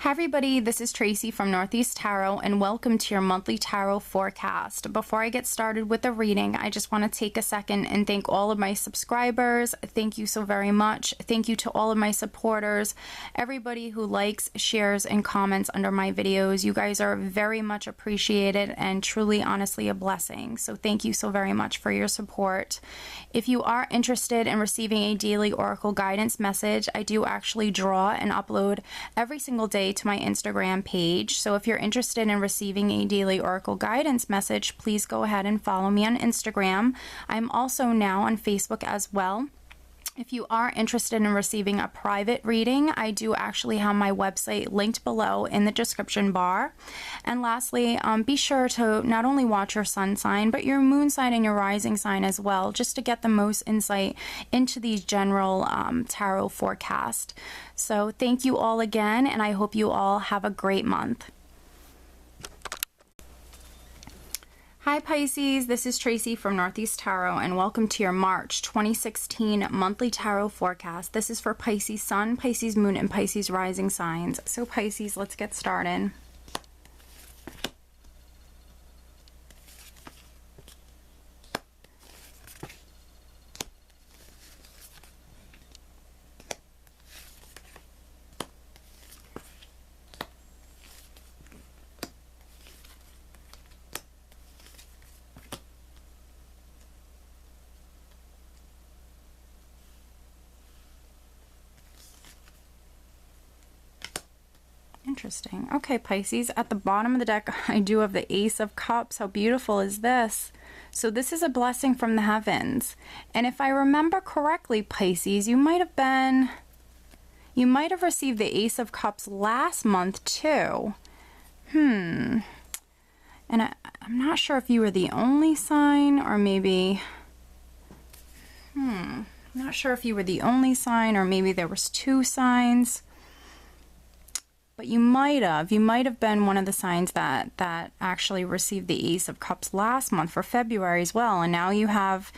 Hi everybody, this is Tracy from Northeast Tarot and welcome to your monthly tarot forecast. Before I get started with the reading, I just want to take a second and thank all of my subscribers. Thank you so very much. Thank you to all of my supporters, everybody who likes, shares, and comments under my videos. You guys are very much appreciated and truly, honestly, a blessing. So thank you so very much for your support. If you are interested in receiving a daily oracle guidance message, I do actually draw and upload every single day to my Instagram page. So if you're interested in receiving a daily oracle guidance message, please go ahead and follow me on Instagram. I'm also now on Facebook as well. If you are interested in receiving a private reading, I do actually have my website linked below in the description bar. And lastly, be sure to not only watch your sun sign, but your moon sign and your rising sign as well, just to get the most insight into these general tarot forecast. So thank you all again, and I hope you all have a great month. Hi Pisces, this is Tracy from Northeast Tarot and welcome to your March 2016 monthly tarot forecast. This is for Pisces Sun, Pisces Moon, and Pisces Rising signs. So Pisces, let's get started. Interesting. Okay, Pisces, at the bottom of the deck, I do have the Ace of Cups. How beautiful is this? So this is a blessing from the heavens. And if I remember correctly, Pisces, you might have received the Ace of Cups last month too. And I'm not sure if you were the only sign or maybe... I'm not sure if you were the only sign or maybe there was two signs. But you might have been one of the signs that actually received the Ace of Cups last month for February as well. And now you have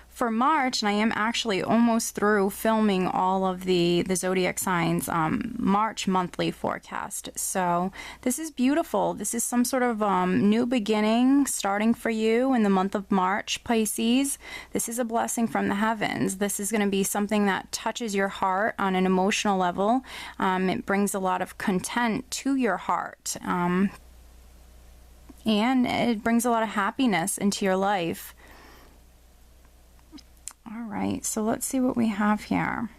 for March, and I am actually almost through filming all of the zodiac signs March monthly forecast. So this is beautiful. This is some sort of new beginning starting for you in the month of March, Pisces. This is a blessing from the heavens. This is going to be something that touches your heart on an emotional level. It brings a lot of content to your heart. And it brings a lot of happiness into your life. All right, so let's see what we have here.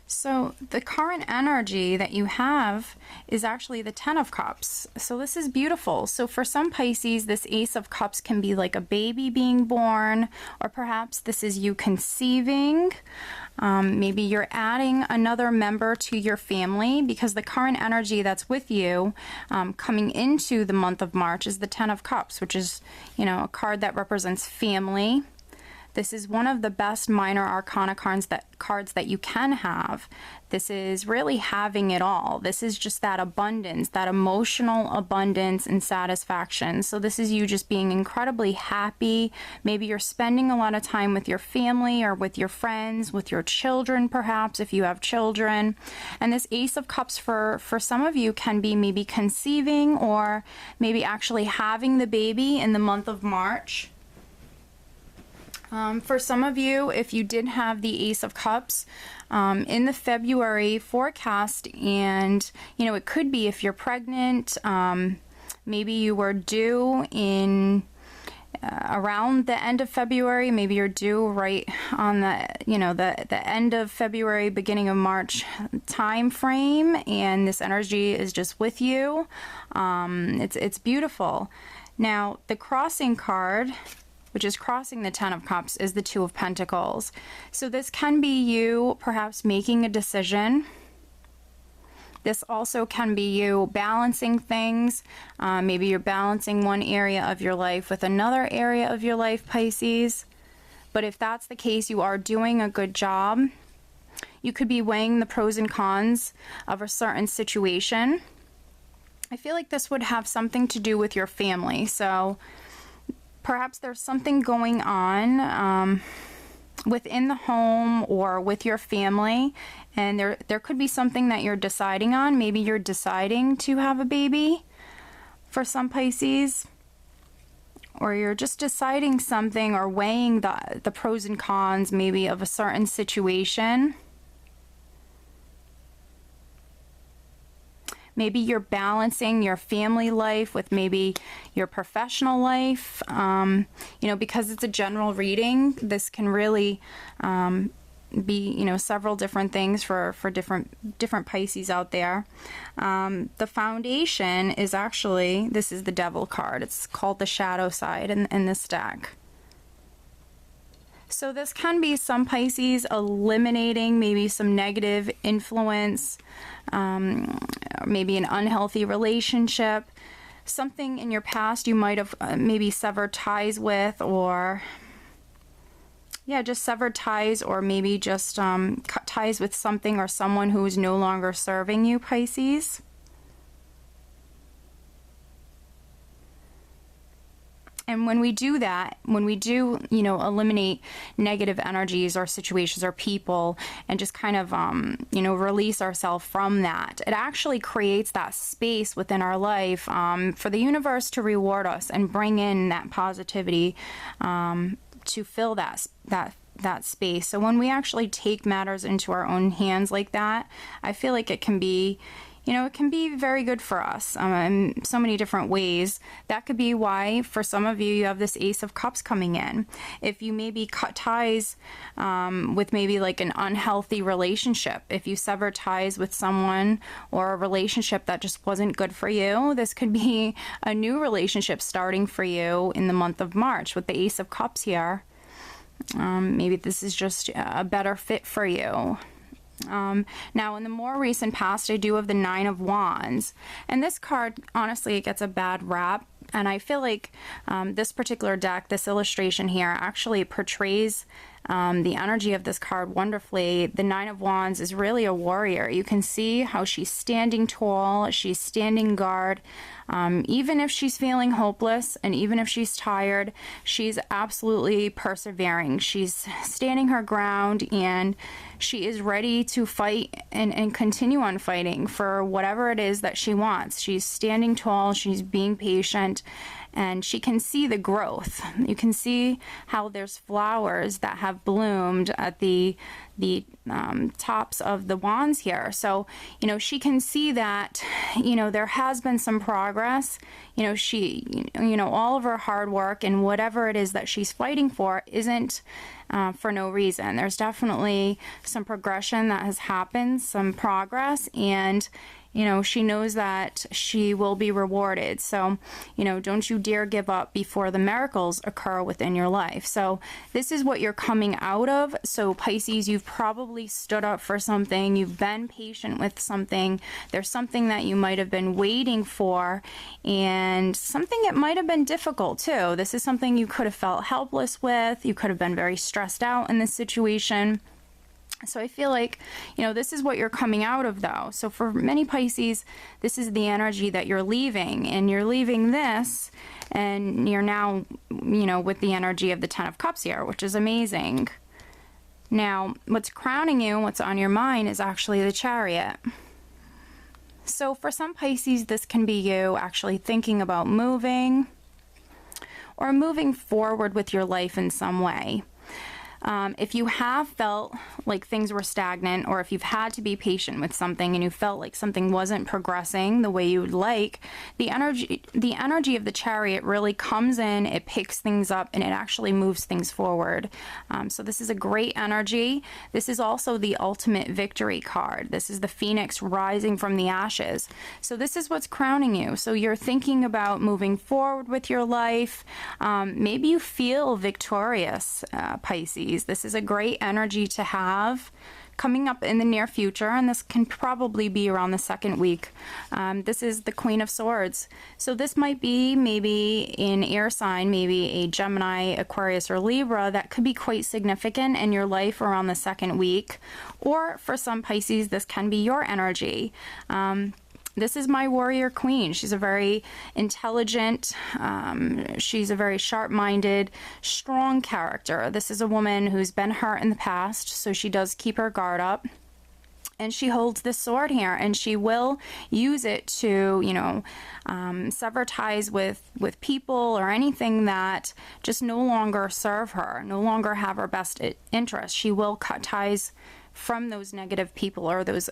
So the current energy that you have is actually the Ten of Cups. So this is beautiful. So for some Pisces, this Ace of Cups can be like a baby being born, or perhaps this is you conceiving. Maybe you're adding another member to your family, because the current energy that's with you coming into the month of March is the Ten of Cups, which is, you know, a card that represents family. This is one of the best minor arcana cards that you can have. This is really having it all. This is just that abundance, that emotional abundance and satisfaction. So this is you just being incredibly happy. Maybe you're spending a lot of time with your family or with your friends, with your children perhaps, if you have children. And this Ace of Cups for some of you can be maybe conceiving or maybe actually having the baby in the month of March. For some of you, if you did have the Ace of Cups in the February forecast, and you know, it could be if you're pregnant, maybe you were due in around the end of February, maybe you're due right on the, you know, the end of February, beginning of March time frame, and this energy is just with you. It's beautiful. Now the crossing card, which is crossing the Ten of Cups, is the Two of Pentacles. So this can be you perhaps making a decision. This also can be you balancing things. Maybe you're balancing one area of your life with another area of your life, Pisces. But if that's the case, you are doing a good job. You could be weighing the pros and cons of a certain situation. I feel like this would have something to do with your family. So perhaps there's something going on within the home or with your family, and there could be something that you're deciding on. Maybe you're deciding to have a baby for some Pisces, or you're just deciding something or weighing the pros and cons maybe of a certain situation. Maybe you're balancing your family life with maybe your professional life. Because it's a general reading, this can really be, several different things for different Pisces out there. The foundation is actually, this is the Devil card. It's called the shadow side in this deck. So this can be some Pisces eliminating maybe some negative influence, maybe an unhealthy relationship, something in your past you might have maybe severed ties with, or just severed ties, or maybe just cut ties with something or someone who is no longer serving you, Pisces. And when we do that, when we do, eliminate negative energies or situations or people and just kind of, release ourselves from that, it actually creates that space within our life for the universe to reward us and bring in that positivity to fill that space. So when we actually take matters into our own hands like that, I feel like it can be, it can be very good for us in so many different ways. That could be why, for some of you, you have this Ace of Cups coming in. If you maybe cut ties with maybe like an unhealthy relationship, if you sever ties with someone or a relationship that just wasn't good for you, this could be a new relationship starting for you in the month of March with the Ace of Cups here. Maybe this is just a better fit for you. Now, in the more recent past, I do have the Nine of Wands, and this card, honestly, it gets a bad rap, and I feel like this particular deck, this illustration here, actually portrays the energy of this card wonderfully. The Nine of Wands is really a warrior. You can see how she's standing tall, she's standing guard. Even if she's feeling hopeless and even if she's tired, she's absolutely persevering. She's standing her ground, and she is ready to fight and continue on fighting for whatever it is that she wants. She's standing tall, she's being patient, and she can see the growth. You can see how there's flowers that have bloomed at the tops of the wands here. So, she can see that, there has been some progress. She, all of her hard work and whatever it is that she's fighting for isn't for no reason. There's definitely some progression that has happened, some progress, and she knows that she will be rewarded. So, don't you dare give up before the miracles occur within your life. So this is what you're coming out of. So Pisces, you've probably stood up for something. You've been patient with something. There's something that you might have been waiting for, and something that might have been difficult too. This is something you could have felt helpless with. You could have been very stressed out in this situation. So I feel like, this is what you're coming out of, though. So for many Pisces, this is the energy that you're leaving, and you're leaving this, and you're now, with the energy of the Ten of Cups here, which is amazing. Now, what's crowning you, what's on your mind, is actually the Chariot. So for some Pisces, this can be you actually thinking about moving or moving forward with your life in some way. If you have felt like things were stagnant, or if you've had to be patient with something and you felt like something wasn't progressing the way you would like, the energy of the Chariot really comes in, it picks things up, and it actually moves things forward. So this is a great energy. This is also the ultimate victory card. This is the Phoenix rising from the ashes. So this is what's crowning you. So you're thinking about moving forward with your life. Maybe you feel victorious, Pisces. This is a great energy to have coming up in the near future, and this can probably be around the second week. This is the Queen of Swords. So this might be maybe an air sign, maybe a Gemini, Aquarius, or Libra, that could be quite significant in your life around the second week. Or for some Pisces, this can be your energy. This is my warrior queen. She's a very intelligent, she's a very sharp-minded, strong character. This is a woman who's been hurt in the past, so she does keep her guard up. And she holds this sword here, and she will use it to, you know, sever ties with people or anything that just no longer serve her, no longer have her best interest. She will cut ties from those negative people or those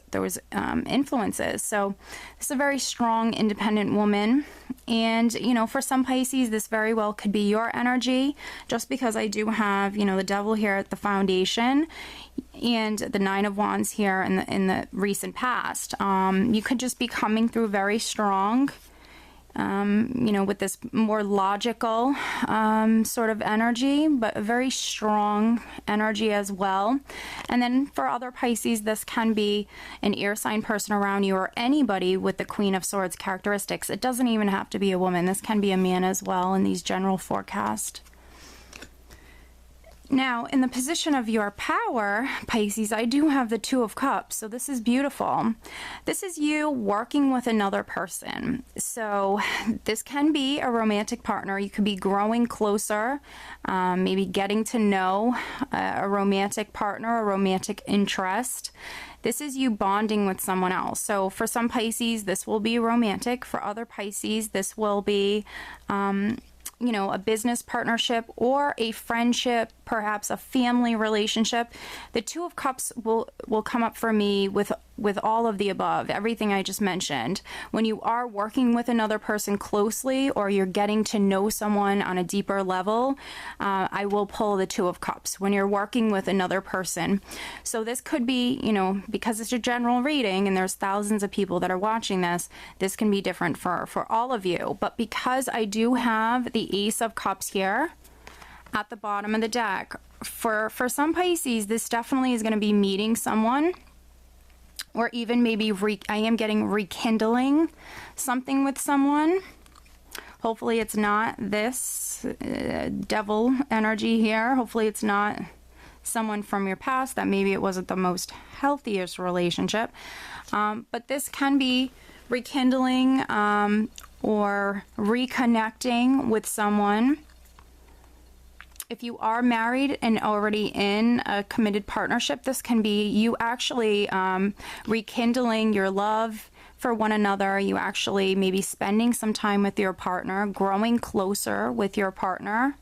influences. So this is a very strong, independent woman. And, you know, for some Pisces, this very well could be your energy, just because I do have, you know, the Devil here at the foundation and the Nine of Wands here in the recent past. You could just be coming through very strong, you know, with this more logical sort of energy, but a very strong energy as well. And then for other Pisces, this can be an air sign person around you or anybody with the Queen of Swords characteristics. It doesn't even have to be a woman. This can be a man as well in these general forecasts. Now, in the position of your power, Pisces, I do have the Two of Cups, so this is beautiful. This is you working with another person. So this can be a romantic partner. You could be growing closer, maybe getting to know a romantic partner, a romantic interest. This is you bonding with someone else. So for some Pisces, this will be romantic. For other Pisces, this will be you know, a business partnership or a friendship, perhaps a family relationship. The Two of Cups will come up for me with all of the above, everything I just mentioned. When you are working with another person closely or you're getting to know someone on a deeper level, I will pull the Two of Cups when you're working with another person. So this could be, you know, because it's a general reading and there's thousands of people that are watching this, this can be different for all of you. But because I do have the Ace of Cups here at the bottom of the deck, for some Pisces, this definitely is going to be meeting someone, or even maybe I am getting rekindling something with someone. Hopefully it's not this devil energy here. Hopefully it's not someone from your past that maybe it wasn't the most healthiest relationship. But this can be rekindling or reconnecting with someone. If you are married and already in a committed partnership, this can be you actually rekindling your love for one another. You actually maybe spending some time with your partner, growing closer with your partner.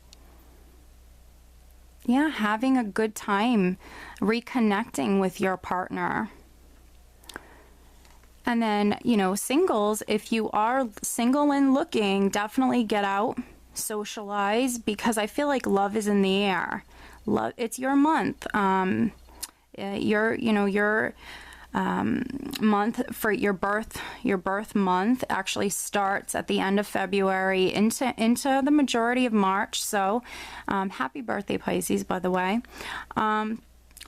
Yeah, having a good time, reconnecting with your partner. And then, you know, singles, if you are single and looking, definitely get out, socialize, because I feel like love is in the air. Love, it's your month. Your month for your birth month actually starts at the end of February into the majority of March. So happy birthday, Pisces, by the way.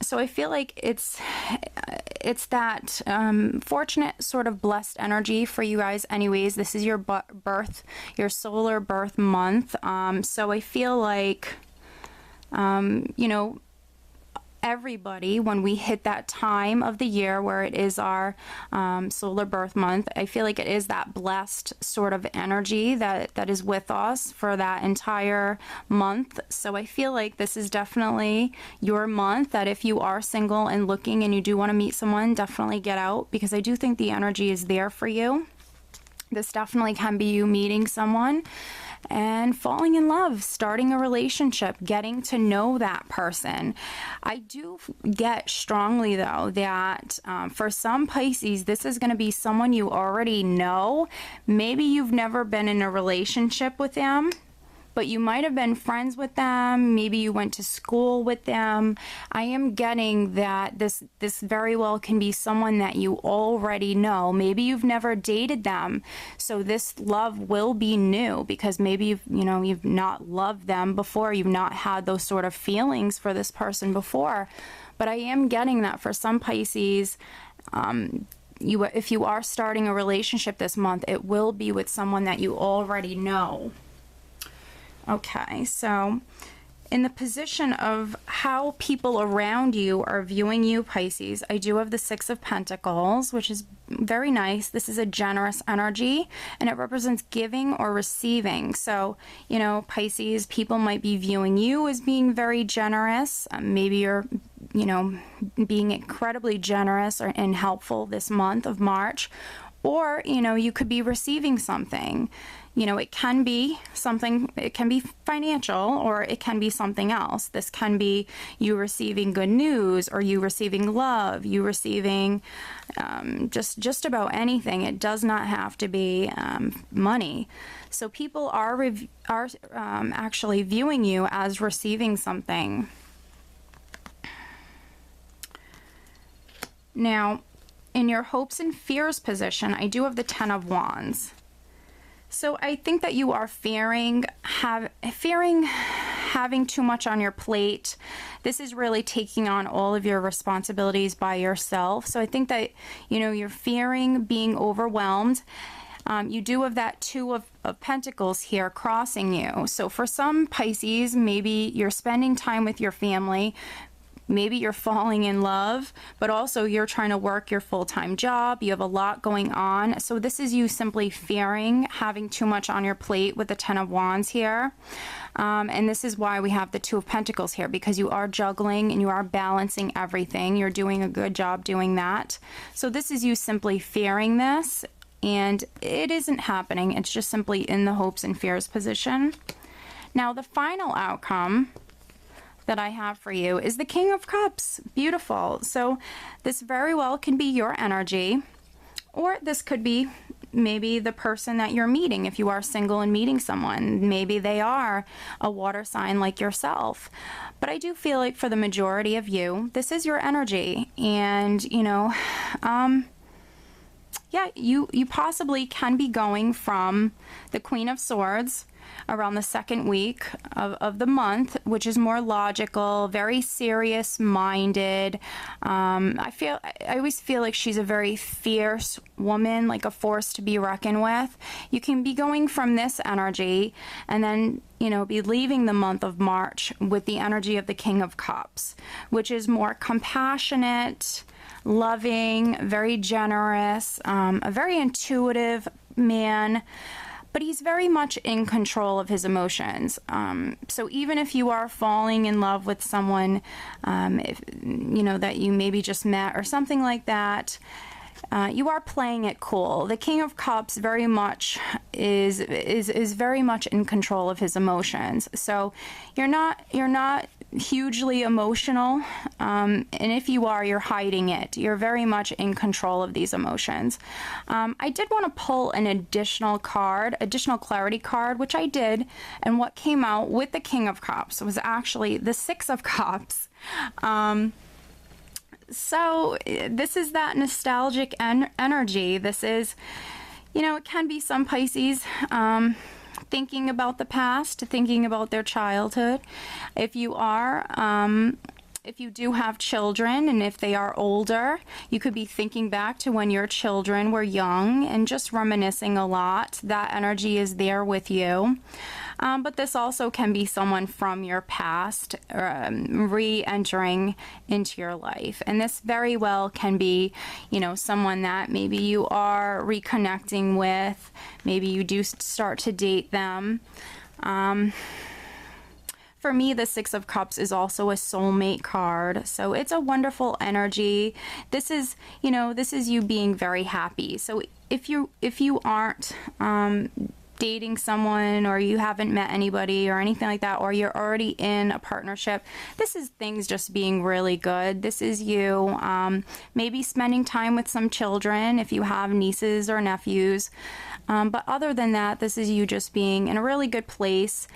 So I feel like it's that fortunate sort of blessed energy for you guys anyways. This is your birth, your solar birth month. So I feel like, you know, everybody, when we hit that time of the year where it is our solar birth month, I feel like it is that blessed sort of energy that is with us for that entire month. So I feel like this is definitely your month, that if you are single and looking and you do want to meet someone, definitely get out, because I do think the energy is there for you. This definitely can be you meeting someone and falling in love, starting a relationship, getting to know that person. I do get strongly, though, that for some Pisces, this is going to be someone you already know. Maybe you've never been in a relationship with them, but you might have been friends with them. Maybe you went to school with them. I am getting that this very well can be someone that you already know. Maybe you've never dated them, so this love will be new, because maybe you've not loved them before. You've not had those sort of feelings for this person before. But I am getting that for some Pisces, if you are starting a relationship this month, it will be with someone that you already know. Okay, so in the position of how people around you are viewing you, Pisces, I do have the Six of Pentacles, which is very nice. This is a generous energy, and it represents giving or receiving. So, you know, Pisces, people might be viewing you as being very generous. Maybe you're, you know, being incredibly generous and helpful this month of March. Or, you know, you could be receiving something. You know, it can be something, it can be financial, or it can be something else. This can be you receiving good news, or you receiving love, you receiving just about anything. It does not have to be money. So people are actually viewing you as receiving something. Now, in your hopes and fears position, I do have the Ten of Wands. So I think that you are fearing having too much on your plate. This is really taking on all of your responsibilities by yourself. So I think that, you know, you're fearing being overwhelmed. You do have that Two of Pentacles here crossing you. So for some Pisces, maybe you're spending time with your family. Maybe you're falling in love, but also you're trying to work your full-time job. You have a lot going on. So this is you simply fearing having too much on your plate with the Ten of Wands here. And this is why we have the Two of Pentacles here, because you are juggling and you are balancing everything. You're doing a good job doing that. So this is you simply fearing this, and it isn't happening. It's just simply in the hopes and fears position. Now, the final outcome that I have for you is the King of Cups. Beautiful. So this very well can be your energy, or this could be maybe the person that you're meeting. If you are single and meeting someone, maybe they are a water sign like yourself. But I do feel like for the majority of you, this is your energy. And, you know, yeah, you possibly can be going from the Queen of Swords around the second week of the month, which is more logical, very serious minded. I always feel like she's a very fierce woman, like a force to be reckoned with. You can be going from this energy and then, you know, be leaving the month of March with the energy of the King of Cups, which is more compassionate, loving, very generous, a very intuitive man. But he's very much in control of his emotions. So even if you are falling in love with someone, if, you know, that you maybe just met or something like that, you are playing it cool. The King of Cups very much is very much in control of his emotions. So you're not hugely emotional, and if you are, you're hiding it. You're very much in control of these emotions. I did want to pull an additional clarity card, which I did, and what came out with the King of Cups was actually the Six of Cups. So this is that nostalgic energy. This is, you know, it can be some Pisces thinking about the past, thinking about their childhood. If you are, if you do have children, and if they are older, you could be thinking back to when your children were young and just reminiscing a lot. That energy is there with you. But this also can be someone from your past re-entering into your life. And this very well can be, you know, someone that maybe you are reconnecting with. Maybe you do start to date them. For me, the Six of Cups is also a soulmate card. So it's a wonderful energy. This is, you know, this is you being very happy. So if you aren't dating someone, or you haven't met anybody or anything like that, or you're already in a partnership, this is things just being really good. This is you maybe spending time with some children if you have nieces or nephews. But other than that, this is you just being in a really good place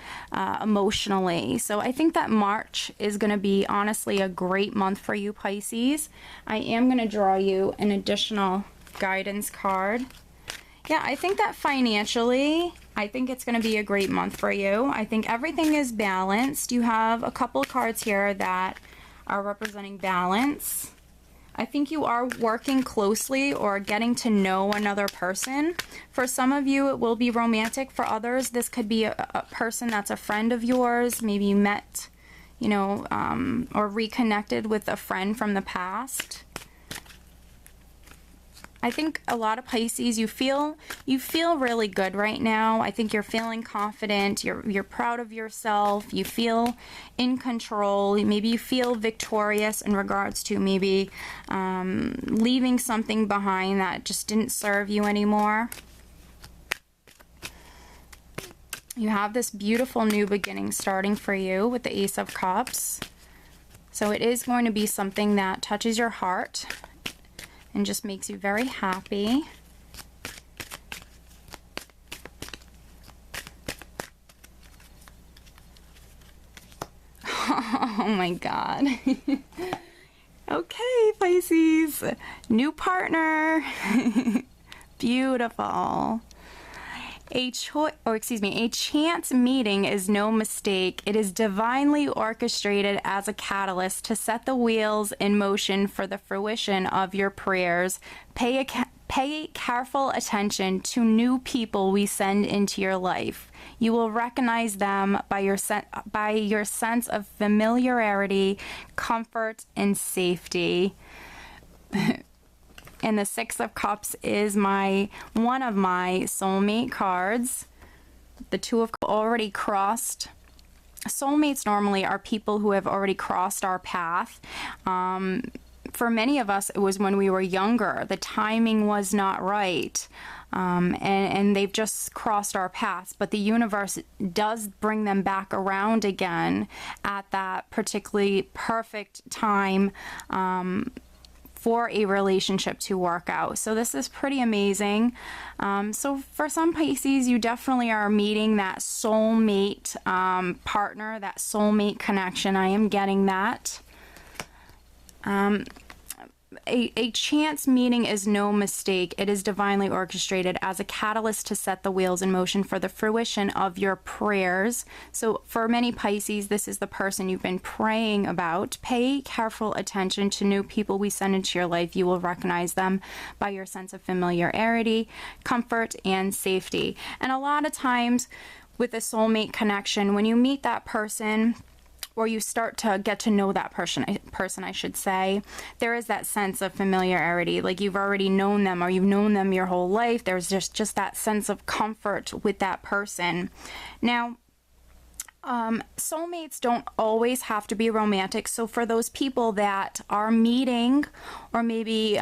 emotionally. So I think that March is going to be honestly a great month for you, Pisces. I am going to draw you an additional guidance card. Yeah, I think that financially, I think it's going to be a great month for you. I think everything is balanced. You have a couple of cards here that are representing balance. I think you are working closely or getting to know another person. For some of you, it will be romantic. For others, this could be a person that's a friend of yours. Maybe you met you know, or reconnected with a friend from the past. I think a lot of Pisces, you feel really good right now. I think you're feeling confident. You're proud of yourself. You feel in control. Maybe you feel victorious in regards to maybe leaving something behind that just didn't serve you anymore. You have this beautiful new beginning starting for you with the Ace of Cups. So it is going to be something that touches your heart and just makes you very happy. Oh my God. Okay, Pisces. New partner. Beautiful. A chance meeting is no mistake. It is divinely orchestrated as a catalyst to set the wheels in motion for the fruition of your prayers. Pay careful attention to new people we send into your life. You will recognize them by your sense of familiarity, comfort, and safety. And the Six of Cups is one of my soulmate cards. The Two of Cups already crossed. Soulmates normally are people who have already crossed our path. For many of us, it was when we were younger. The timing was not right. And they've just crossed our paths. But the universe does bring them back around again at that particularly perfect time for a relationship to work out. So this is pretty amazing. So for some Pisces, you definitely are meeting that soulmate partner, that soulmate connection. I am getting that. A chance meeting is no mistake. It is divinely orchestrated as a catalyst to set the wheels in motion for the fruition of your prayers. So for many Pisces, this is the person you've been praying about. Pay careful attention to new people we send into your life. You will recognize them by your sense of familiarity, comfort, and safety. And a lot of times with a soulmate connection, when you meet that person, or you start to get to know that person, I should say, there is that sense of familiarity. Like you've already known them, or you've known them your whole life. There's just that sense of comfort with that person. Now, soulmates don't always have to be romantic. So for those people that are meeting or maybe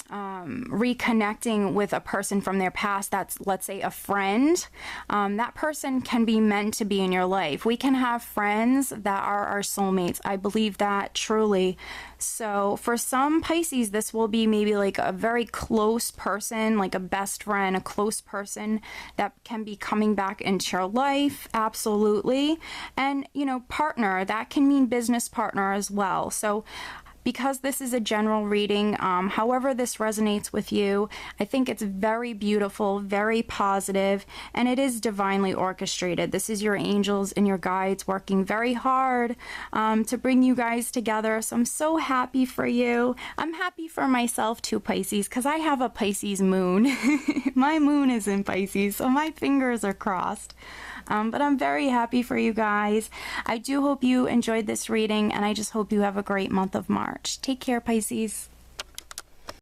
reconnecting with a person from their past, that's, let's say, a friend, that person can be meant to be in your life. We can have friends that are our soulmates. I believe that truly. So for some Pisces, this will be maybe like a very close person, like a best friend, a close person that can be coming back into your life. Absolutely. And, you know, partner, that can mean business partner as well. So because this is a general reading, however this resonates with you, I think it's very beautiful, very positive, and it is divinely orchestrated. This is your angels and your guides working very hard to bring you guys together. So I'm so happy for you. I'm happy for myself too, Pisces, because I have a Pisces moon. My moon is in Pisces, so my fingers are crossed. But I'm very happy for you guys. I do hope you enjoyed this reading, and I just hope you have a great month of March. Take care, Pisces.